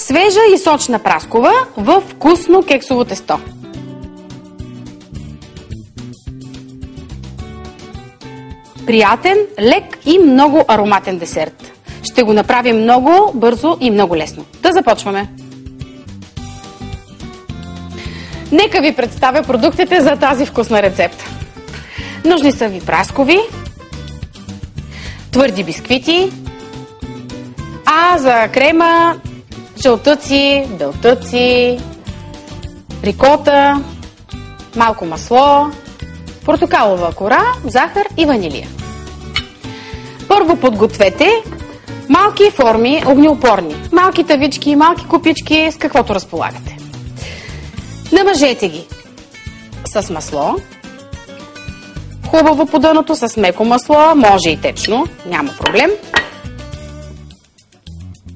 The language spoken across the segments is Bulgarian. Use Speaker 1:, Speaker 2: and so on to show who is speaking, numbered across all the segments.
Speaker 1: Свежа и сочна праскова в вкусно кексово тесто. Приятен, лек и много ароматен десерт. Ще го направим много бързо и много лесно. Да започваме! Нека ви представя продуктите за тази вкусна рецепта. Нужни са ви праскови, твърди бисквити, а за крема жълтъци, белтъци, рикота, малко масло, портокалова кора, захар и ванилия. Първо подгответе малки форми огнеупорни. Малки тавички, малки купички, с каквото разполагате. Намажете ги с масло. Хубаво по дъното, с меко масло, може и течно, няма проблем.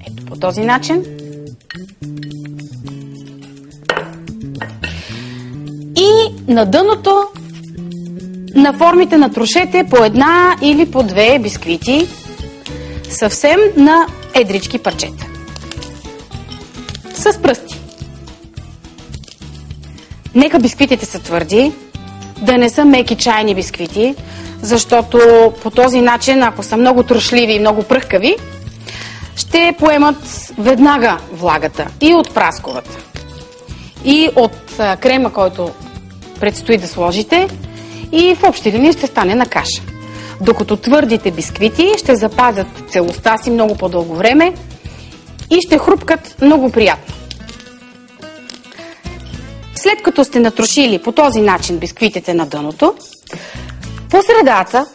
Speaker 1: Ето по този начин. И на дъното на формите натрошете по една или по две бисквити, съвсем на едрички парчета. С пръсти. Нека бисквитите са твърди, да не са меки чайни бисквити, защото по този начин, ако са много трошливи и много пръхкави, ще поемат веднага влагата и от прасковата, и от крема, който предстои да сложите, и в общи линии ще стане на каша. Докато твърдите бисквити ще запазят целостта си много по-дълго време и ще хрупкат много приятно. След като сте натрошили по този начин бисквитите на дъното, по средата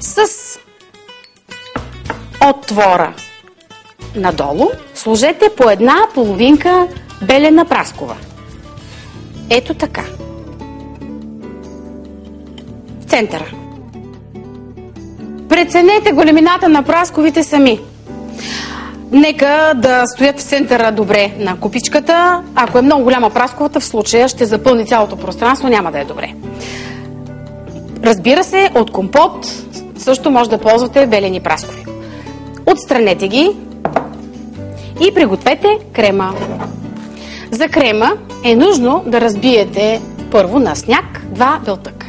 Speaker 1: с отвора надолу сложете по една половинка белена праскова. Ето така. В центъра. Преценете големината на прасковите сами. Нека да стоят в центъра добре на купичката. Ако е много голяма прасковата, в случая ще запълни цялото пространство, няма да е добре. Разбира се, от компот също може да ползвате белени праскови. Отстранете ги и пригответе крема. За крема е нужно да разбиете първо на сняг 2 белтъка.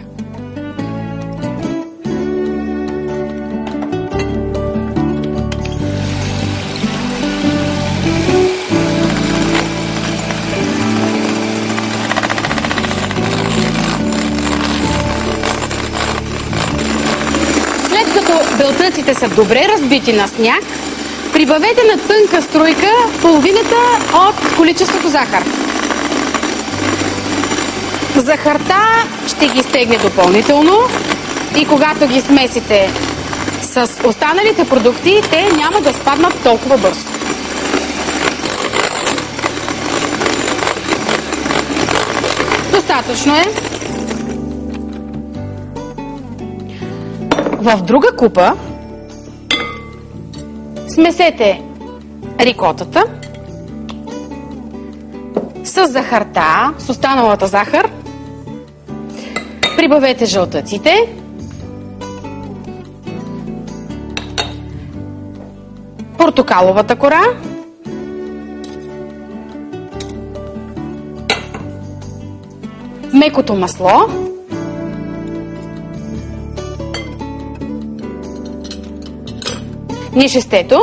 Speaker 1: Белтъците са добре разбити на сняг, прибавете на тънка струйка половината от количеството захар. Захарта ще ги стегне допълнително и когато ги смесите с останалите продукти, те няма да спаднат толкова бързо. Достатъчно е. В друга купа смесете рикотата с захарта, с останалата захар. Прибавете жълтъците. Портокаловата кора. Мекото масло. Нишестето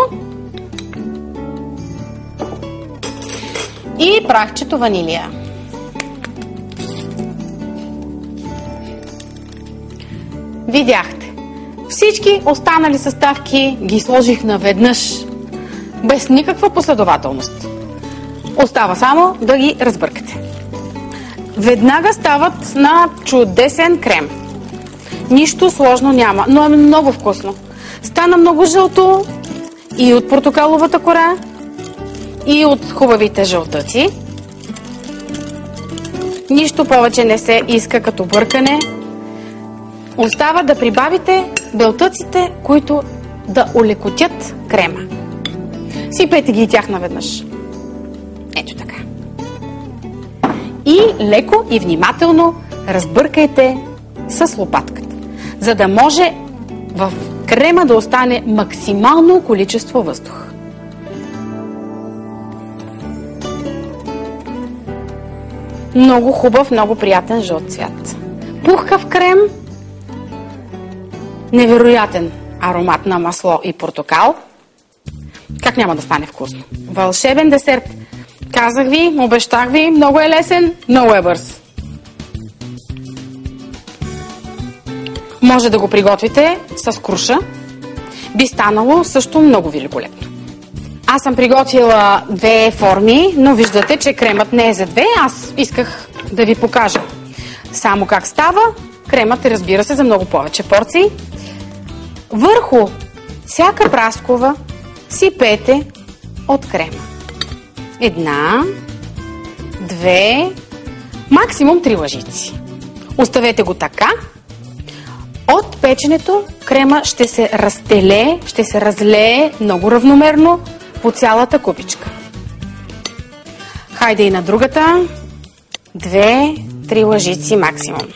Speaker 1: и прахчето ванилия. Видяхте. Всички останали съставки ги сложих наведнъж, без никаква последователност. Остава само да ги разбъркате. Веднага стават на чудесен крем. Нищо сложно няма, но е много вкусно. Стана много жълто и от портокаловата кора, и от хубавите жълтъци. Нищо повече не се иска като бъркане. Остава да прибавите белтъците, които да олекотят крема. Сипете ги и тях наведнъж. Ето така. И леко и внимателно разбъркайте с лопатката, за да може в крема да остане максимално количество въздух. много хубав, много приятен жълт цвят. Пухкав крем, невероятен аромат на масло и портокал. Как няма да стане вкусно? Вълшебен десерт. Казах ви, обещах ви, много е лесен, много е бърз. Може да го приготвите с круша. Би станало също много великолепно. Аз съм приготвила 2 форми, но виждате, че кремът не е за 2. Аз исках да ви покажа само как става. Кремът е, разбира се, за много повече порции. Върху всяка праскова сипете от крема. 1, 2, максимум 3 лъжици. Оставете го така. От печенето крема ще се разтелее, ще се разлее много равномерно по цялата купичка. Хайде и на другата. 2, 3 лъжици максимум.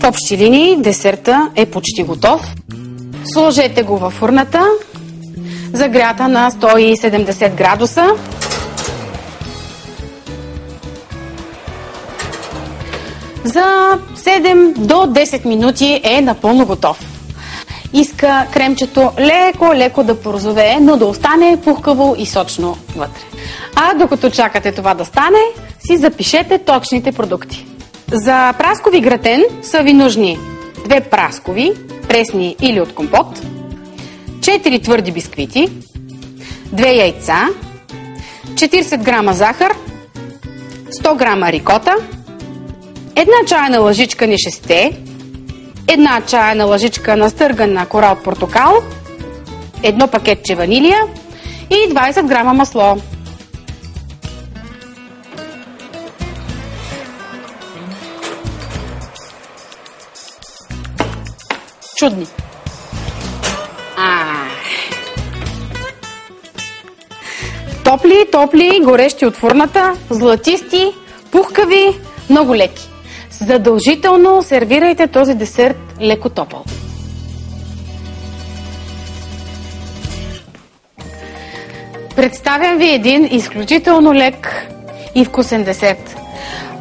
Speaker 1: В общи линии десерта е почти готов. Сложете го във фурната, загрята на 170 градуса. За 7 до 10 минути е напълно готов. Иска кремчето леко да порозовее, но да остане пухкаво и сочно вътре. А докато чакате това да стане, си запишете точните продукти. За праскови гратен са ви нужни 2 праскови, пресни или от компот, 4 твърди бисквити, 2 яйца, 40 грама захар, 100 грама рикота, 1 чайна лъжичка нишесте, 1 чайна лъжичка настъргана кора от портокал, 1 пакетче ванилия и 20 грама масло. Чудни. Топли, горещи от фурната, златисти, пухкави, много леки. Задължително сервирайте този десерт леко топъл. Представям ви един изключително лек и вкусен десерт.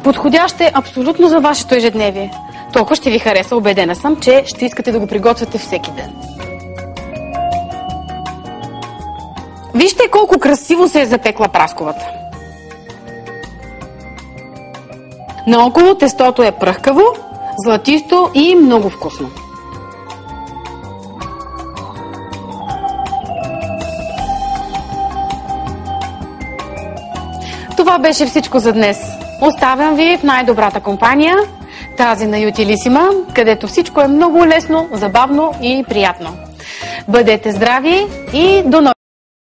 Speaker 1: Подходящ е абсолютно за вашето ежедневие. Толкова ще ви хареса, убедена съм, че ще искате да го приготвяте всеки ден. Вижте колко красиво се е запекла прасковата. Наоколо тестото е пръхкаво, златисто и много вкусно. Това беше всичко за днес. Оставям ви в най-добрата компания, тази на Ютилисима, където всичко е много лесно, забавно и приятно. Бъдете здрави и до нови!